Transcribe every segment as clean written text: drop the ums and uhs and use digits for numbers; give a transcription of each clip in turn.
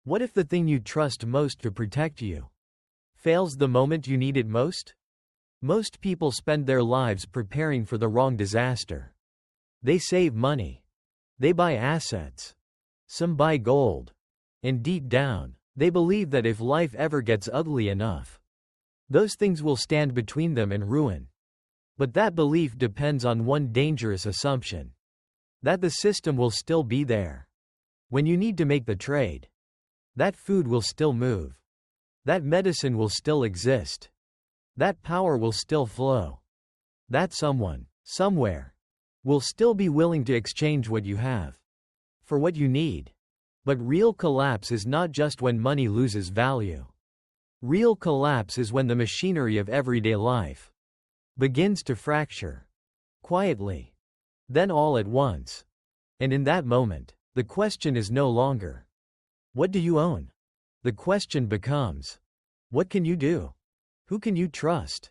What if the thing you trust most to protect you fails the moment you need it most? Most people spend their lives preparing for the wrong disaster. They save money. They buy assets. Some buy gold. And deep down, they believe that if life ever gets ugly enough, those things will stand between them and ruin. But that belief depends on one dangerous assumption: that the system will still be there when you need to make the trade. That food will still move. That medicine will still exist. That power will still flow. That someone, somewhere, will still be willing to exchange what you have for what you need. But real collapse is not just when money loses value. Real collapse is when the machinery of everyday life begins to fracture. Quietly. Then all at once. And in that moment, the question is no longer, what do you own? The question becomes, what can you do? Who can you trust?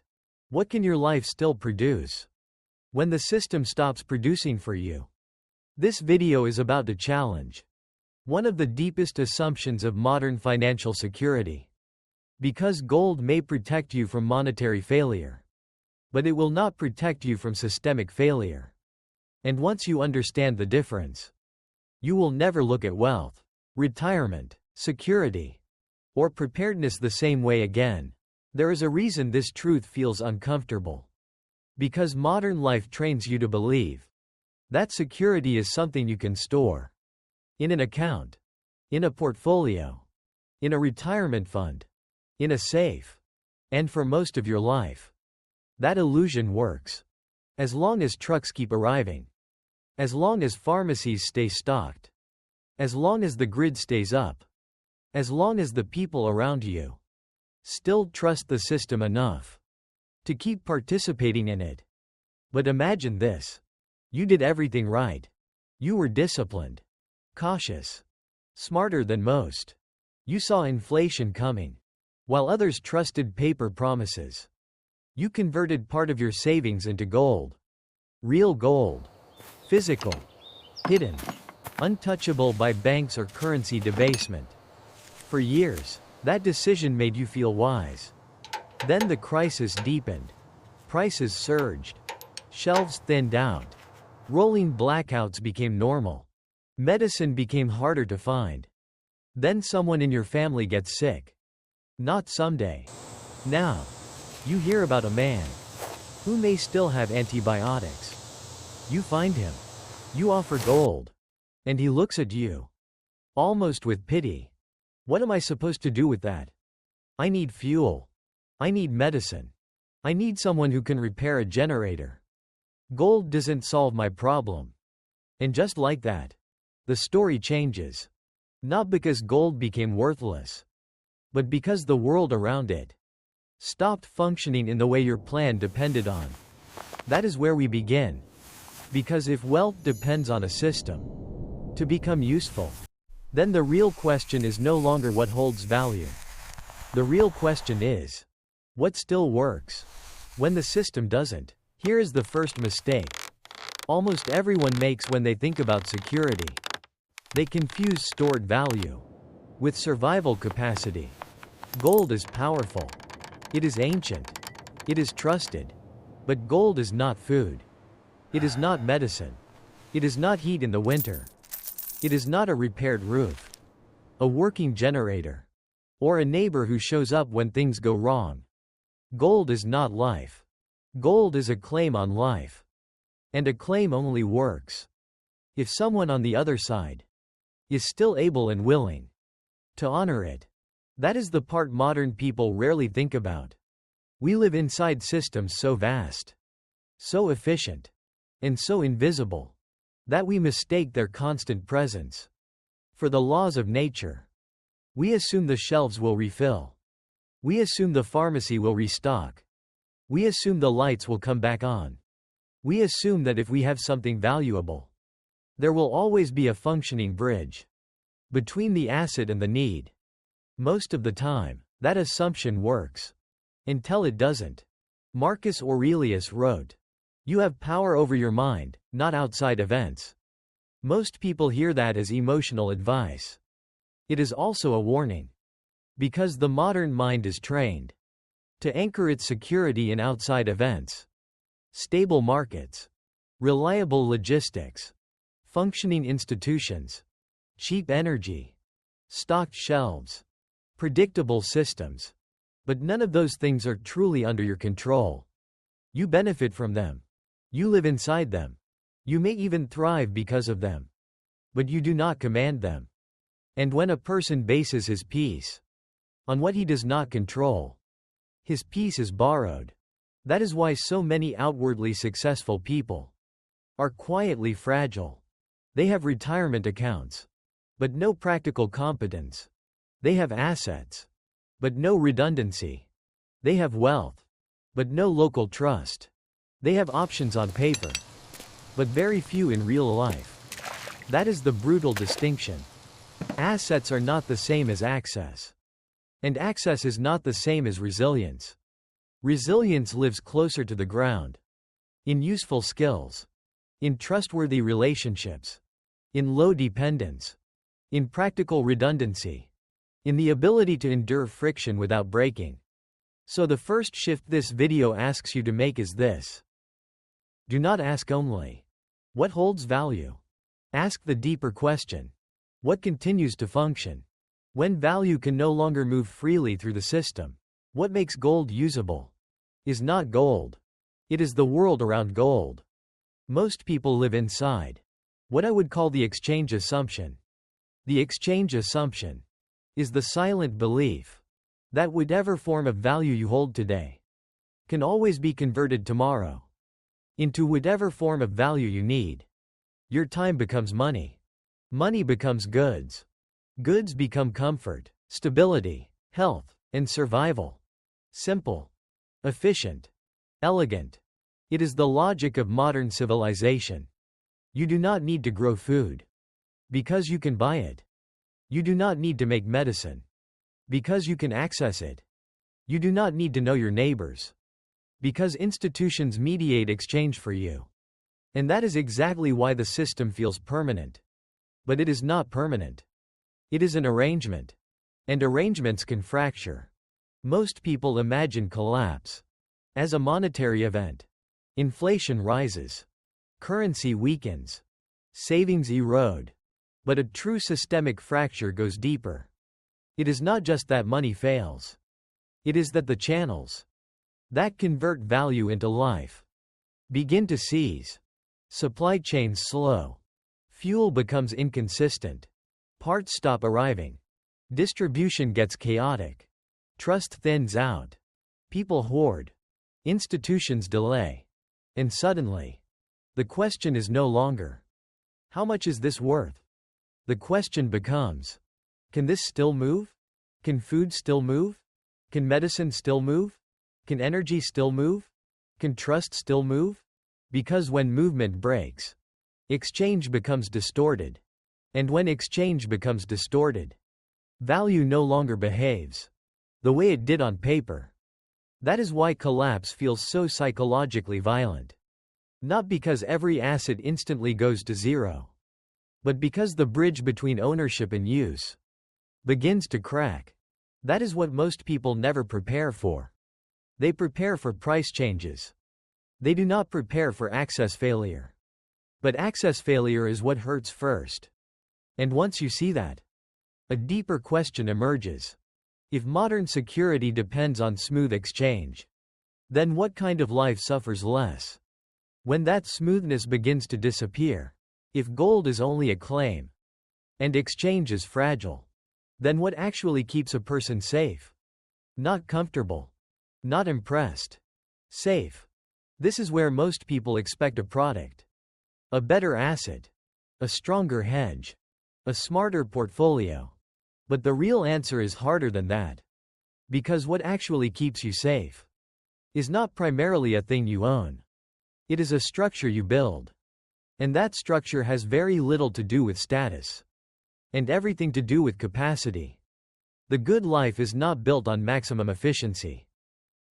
What can your life still produce when the system stops producing for you? This video is about to challenge one of the deepest assumptions of modern financial security. Because gold may protect you from monetary failure, but it will not protect you from systemic failure. And once you understand the difference, you will never look at wealth, retirement, security, or preparedness the same way again. There is a reason this truth feels uncomfortable. Because modern life trains you to believe that security is something you can store in an account, in a portfolio, in a retirement fund, in a safe, and for most of your life. That illusion works as long as trucks keep arriving, as long as pharmacies stay stocked, as long as the grid stays up, as long as the people around you still trust the system enough to keep participating in it. But imagine this. You did everything right. You were disciplined, cautious, smarter than most. You saw inflation coming, while others trusted paper promises. You converted part of your savings into gold. Real gold. Physical. Hidden. Untouchable by banks or currency debasement. For years, that decision made you feel wise. Then the crisis deepened. Prices surged. Shelves thinned out. Rolling blackouts became normal. Medicine became harder to find. Then someone in your family gets sick. Not someday. Now. You hear about a man who may still have antibiotics. You find him. You offer gold. And he looks at you, almost with pity. What am I supposed to do with that? I need fuel. I need medicine. I need someone who can repair a generator. Gold doesn't solve my problem. And just like that, the story changes. Not because gold became worthless, but because the world around it stopped functioning in the way your plan depended on. That is where we begin. Because if wealth depends on a system to become useful, then the real question is no longer what holds value. The real question is, what still works when the system doesn't? Here is the first mistake almost everyone makes when they think about security. They confuse stored value with survival capacity. Gold is powerful. It is ancient. It is trusted. But gold is not food. It is not medicine. It is not heat in the winter. It is not a repaired roof, a working generator, or a neighbor who shows up when things go wrong. Gold is not life. Gold is a claim on life. And a claim only works if someone on the other side is still able and willing to honor it. That is the part modern people rarely think about. We live inside systems so vast, so efficient, and so invisible that we mistake their constant presence for the laws of nature. We assume the shelves will refill. We assume the pharmacy will restock. We assume the lights will come back on. We assume that if we have something valuable, there will always be a functioning bridge between the asset and the need. Most of the time, that assumption works. Until it doesn't. Marcus Aurelius wrote, "You have power over your mind, not outside events." Most people hear that as emotional advice. It is also a warning. Because the modern mind is trained to anchor its security in outside events, stable markets, reliable logistics, functioning institutions, cheap energy, stocked shelves, predictable systems. But none of those things are truly under your control. You benefit from them. You live inside them. You may even thrive because of them. But you do not command them. And when a person bases his peace on what he does not control, his peace is borrowed. That is why so many outwardly successful people are quietly fragile. They have retirement accounts, but no practical competence. They have assets, but no redundancy. They have wealth, but no local trust. They have options on paper, but very few in real life. That is the brutal distinction. Assets are not the same as access. And access is not the same as resilience. Resilience lives closer to the ground. In useful skills. In trustworthy relationships. In low dependence. In practical redundancy. In the ability to endure friction without breaking. So the first shift this video asks you to make is this. Do not ask only, what holds value? Ask the deeper question. What continues to function? When value can no longer move freely through the system. What makes gold usable? Is not gold. It is the world around gold. Most people live inside what I would call the exchange assumption. The exchange assumption is the silent belief that whatever form of value you hold today can always be converted tomorrow into whatever form of value you need. Your time becomes money. Money becomes goods. Goods become comfort, stability, health, and survival. Simple, efficient, elegant. It is the logic of modern civilization. You do not need to grow food because you can buy it. You do not need to make medicine because you can access it. You do not need to know your neighbors because institutions mediate exchange for you. And that is exactly why the system feels permanent. But it is not permanent. It is an arrangement. And arrangements can fracture. Most people imagine collapse as a monetary event. Inflation rises. Currency weakens. Savings erode. But a true systemic fracture goes deeper. It is not just that money fails. It is that the channels that convert value into life begin to seize. Supply chains slow. Fuel becomes inconsistent. Parts stop arriving. Distribution gets chaotic. Trust thins out. People hoard. Institutions delay. And suddenly, the question is no longer, how much is this worth? The question becomes, can this still move? Can food still move? Can medicine still move? Can energy still move? Can trust still move? Because when movement breaks, exchange becomes distorted. And when exchange becomes distorted, value no longer behaves the way it did on paper. That is why collapse feels so psychologically violent. Not because every asset instantly goes to zero, but because the bridge between ownership and use begins to crack. That is what most people never prepare for. They prepare for price changes. They do not prepare for access failure. But access failure is what hurts first. And once you see that, a deeper question emerges. If modern security depends on smooth exchange, then what kind of life suffers less? When that smoothness begins to disappear, if gold is only a claim, and exchange is fragile, then what actually keeps a person safe? Not comfortable. Not impressed. Safe. This is where most people expect a product. A better asset. A stronger hedge. A smarter portfolio. But the real answer is harder than that. Because what actually keeps you safe is not primarily a thing you own. It is a structure you build. And that structure has very little to do with status. And everything to do with capacity. The good life is not built on maximum efficiency.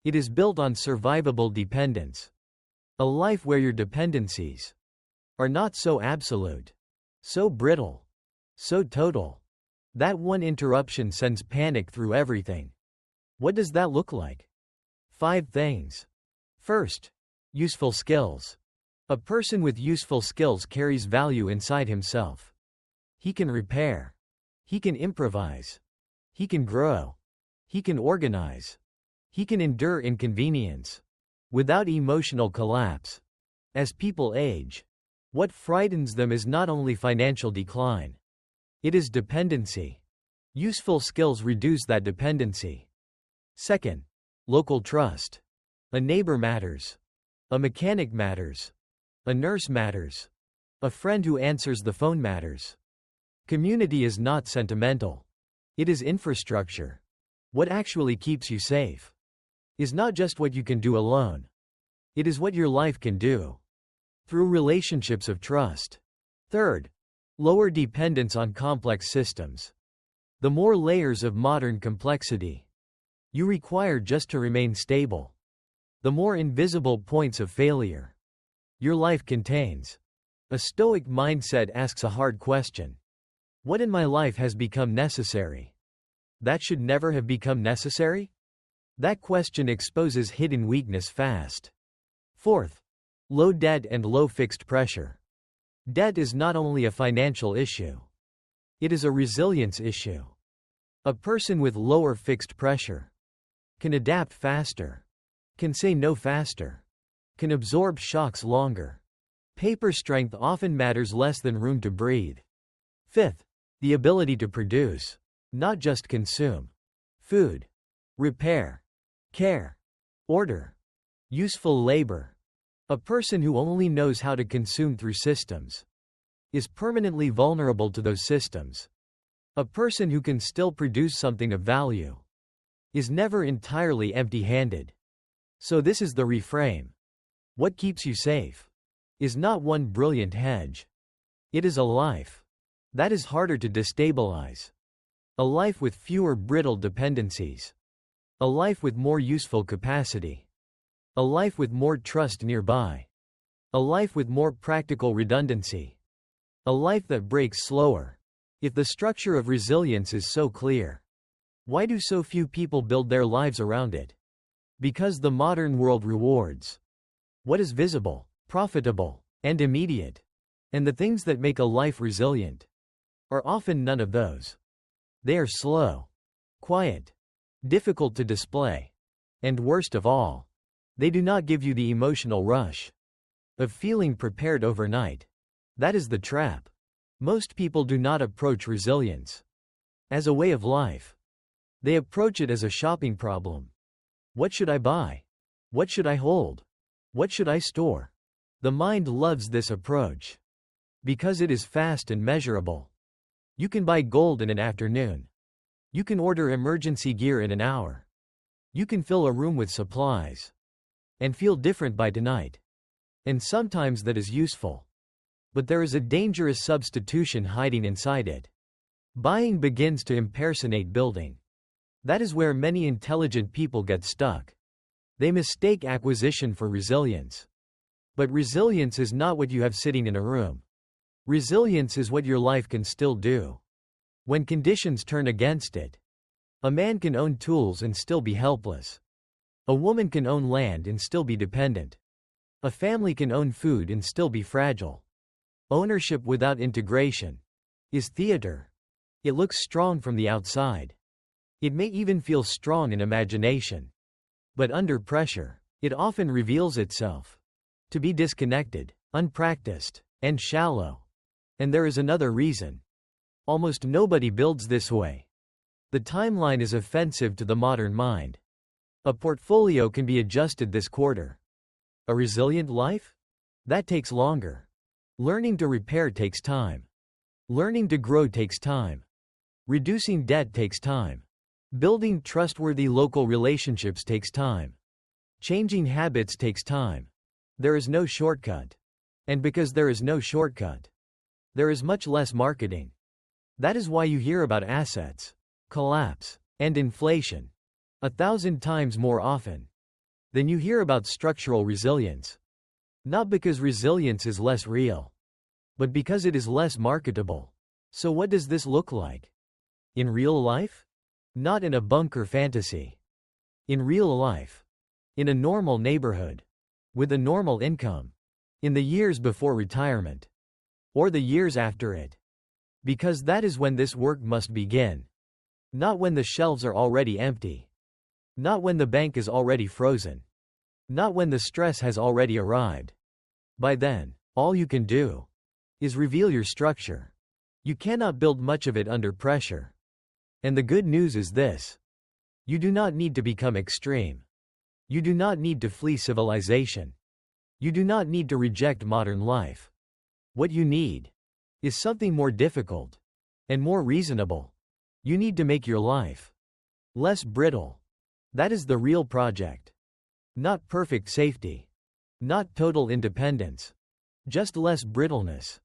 It is built on survivable dependence. A life where your dependencies are not so absolute, so brittle, so total, That one interruption sends panic through everything. What does that look like? 5 things. First, useful skills. A person with useful skills carries value inside himself. He can repair. He can improvise. He can grow. He can organize. He can endure inconvenience without emotional collapse. As people age, what frightens them is not only financial decline. It is dependency. Useful skills reduce that dependency. Second, local trust. A neighbor matters. A mechanic matters. A nurse matters. A friend who answers the phone matters. Community is not sentimental. It is infrastructure. What actually keeps you safe is not just what you can do alone. It is what your life can do through relationships of trust. Third, lower dependence on complex systems. The more layers of modern complexity you require just to remain stable, the more invisible points of failure your life contains. A stoic mindset asks a hard question. What in my life has become necessary that should never have become necessary? That question exposes hidden weakness fast. Fourth, low debt and low fixed pressure. Debt is not only a financial issue. It is a resilience issue. A person with lower fixed pressure can adapt faster, can say no faster, can absorb shocks longer. Paper strength often matters less than room to breathe. Fifth, the ability to produce, not just consume. Food, repair, care, order, useful labor. A person who only knows how to consume through systems is permanently vulnerable to those systems. A person who can still produce something of value is never entirely empty-handed. So this is the reframe. What keeps you safe is not one brilliant hedge. It is a life that is harder to destabilize. A life with fewer brittle dependencies. A life with more useful capacity. A life with more trust nearby. A life with more practical redundancy. A life that breaks slower. If the structure of resilience is so clear, why do so few people build their lives around it? Because the modern world rewards what is visible, profitable, and immediate. And the things that make a life resilient are often none of those. They are slow, quiet, difficult to display, and worst of all, they do not give you the emotional rush of feeling prepared overnight. That is the trap. Most people do not approach resilience as a way of life. They approach it as a shopping problem. What should I buy? What should I hold? What should I store? The mind loves this approach because it is fast and measurable. You can buy gold in an afternoon. You can order emergency gear in an hour. You can fill a room with supplies and feel different by tonight. And sometimes that is useful. But there is a dangerous substitution hiding inside it. Buying begins to impersonate building. That is where many intelligent people get stuck. They mistake acquisition for resilience. But resilience is not what you have sitting in a room. Resilience is what your life can still do when conditions turn against it. A man can own tools and still be helpless. A woman can own land and still be dependent. A family can own food and still be fragile. Ownership without integration is theater. It looks strong from the outside. It may even feel strong in imagination. But under pressure, it often reveals itself to be disconnected, unpracticed, and shallow. And there is another reason. Almost nobody builds this way. The timeline is offensive to the modern mind. A portfolio can be adjusted this quarter. A resilient life? That takes longer. Learning to repair takes time. Learning to grow takes time. Reducing debt takes time. Building trustworthy local relationships takes time. Changing habits takes time. There is no shortcut. And because there is no shortcut, there is much less marketing. That is why you hear about assets collapse and inflation 1,000 times more often than you hear about structural resilience. Not because resilience is less real, but because it is less marketable. So what does this look like? In real life? Not in a bunker fantasy. In real life. In a normal neighborhood. With a normal income. In the years before retirement. Or the years after it. Because that is when this work must begin. Not when the shelves are already empty. Not when the bank is already frozen. Not when the stress has already arrived. By then, all you can do is reveal your structure. You cannot build much of it under pressure. And the good news is this. You do not need to become extreme. You do not need to flee civilization. You do not need to reject modern life. What you need is something more difficult and more reasonable. You need to make your life less brittle. That is the real project. Not perfect safety. Not total independence. Just less brittleness.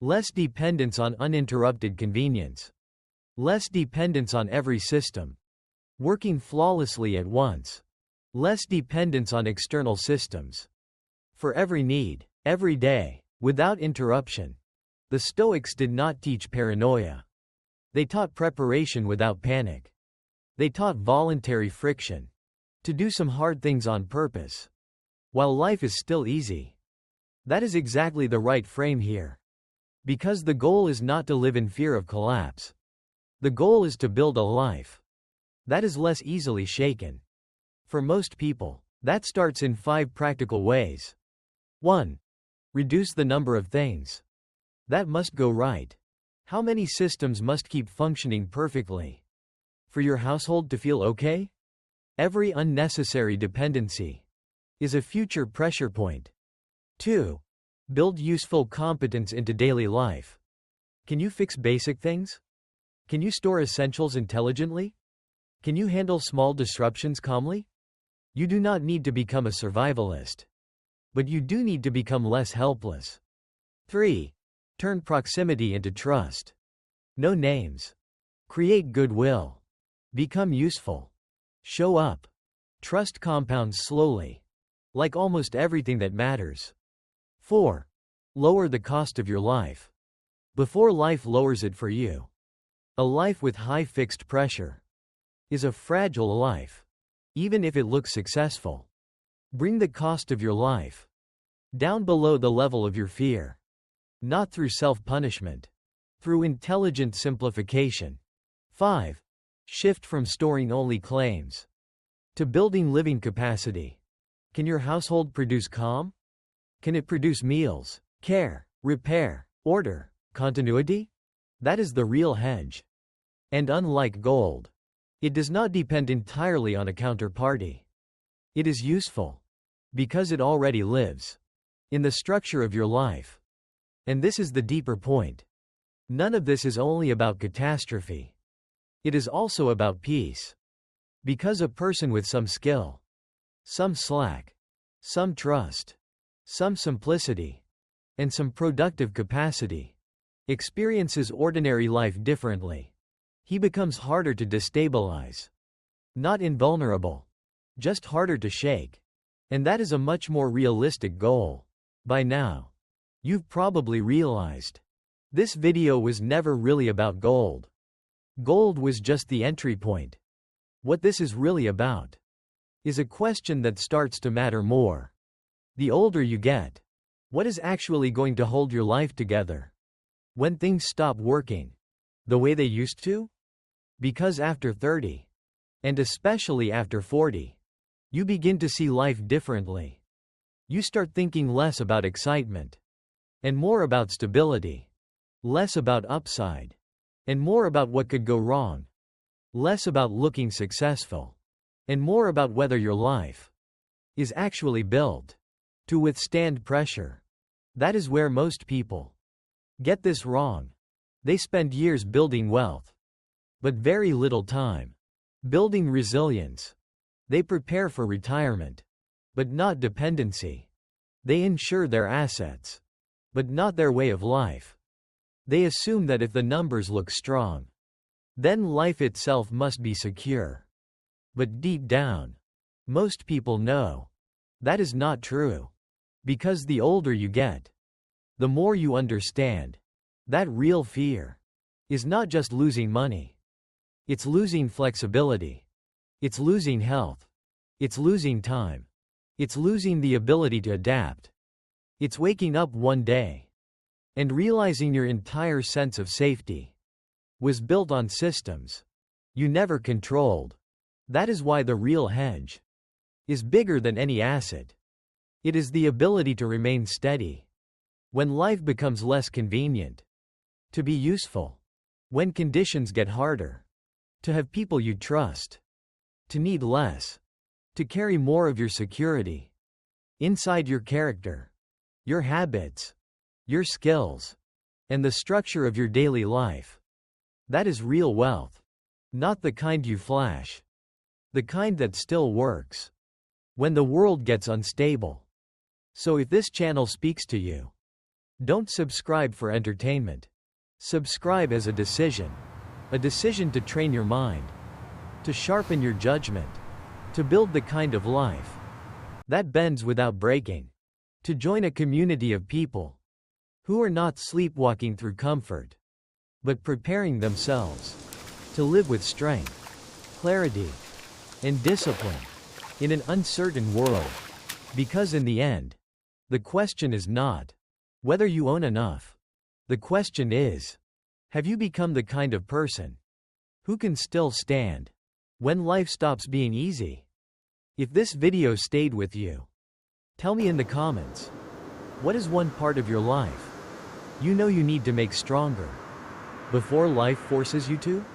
Less dependence on uninterrupted convenience. Less dependence on every system working flawlessly at once. Less dependence on external systems. For every need, every day, without interruption. The Stoics did not teach paranoia. They taught preparation without panic. They taught voluntary friction. To do some hard things on purpose. While life is still easy. That is exactly the right frame here. Because the goal is not to live in fear of collapse. The goal is to build a life that is less easily shaken. For most people, that starts in 5 practical ways. 1. Reduce the number of things that must go right. How many systems must keep functioning perfectly for your household to feel okay? Every unnecessary dependency is a future pressure point. 2. Build useful competence into daily life. Can you fix basic things? Can you store essentials intelligently? Can you handle small disruptions calmly? You do not need to become a survivalist. But you do need to become less helpless. 3. Turn proximity into trust. No names. Create goodwill. Become useful. Show up. Trust compounds slowly. Like almost everything that matters. 4. Lower the cost of your life. Before life lowers it for you. A life with high fixed pressure is a fragile life, even if it looks successful. Bring the cost of your life down below the level of your fear. Not through self-punishment. Through intelligent simplification. 5. Shift from storing only claims to building living capacity. Can your household produce calm? Can it produce meals, care, repair, order, continuity? That is the real hedge. And unlike gold, it does not depend entirely on a counterparty. It is useful because it already lives in the structure of your life. And this is the deeper point. None of this is only about catastrophe. It is also about peace. Because a person with some skill, some slack, some trust, some simplicity, and some productive capacity experiences ordinary life differently. He becomes harder to destabilize. Not invulnerable. Just harder to shake. And that is a much more realistic goal. By now, you've probably realized this video was never really about gold. Gold was just the entry point. What this is really about is a question that starts to matter more. The older you get, what is actually going to hold your life together? When things stop working the way they used to? Because after 30, and especially after 40, you begin to see life differently. You start thinking less about excitement and more about stability. Less about upside and more about what could go wrong. Less about looking successful and more about whether your life is actually built to withstand pressure. That is where most people get this wrong. They spend years building wealth, but very little time building resilience. They prepare for retirement, but not dependency. They insure their assets, but not their way of life. They assume that if the numbers look strong, then life itself must be secure. But deep down, most people know that is not true. Because the older you get, the more you understand that real fear is not just losing money. It's losing flexibility. It's losing health. It's losing time. It's losing the ability to adapt. It's waking up one day and realizing your entire sense of safety was built on systems you never controlled. That is why the real hedge is bigger than any asset. It is the ability to remain steady when life becomes less convenient, to be useful when conditions get harder, to have people you trust, to need less, to carry more of your security inside your character, your habits, your skills, and the structure of your daily life. That is real wealth. Not the kind you flash. The kind that still works when the world gets unstable. So if this channel speaks to you, don't subscribe for entertainment. Subscribe as a decision to train your mind, to sharpen your judgment, to build the kind of life that bends without breaking, to join a community of people who are not sleepwalking through comfort, but preparing themselves to live with strength, clarity, and discipline in an uncertain world. Because in the end, the question is not whether you own enough. The question is, have you become the kind of person who can still stand when life stops being easy? If this video stayed with you, tell me in the comments, what is one part of your life you know you need to make stronger before life forces you to?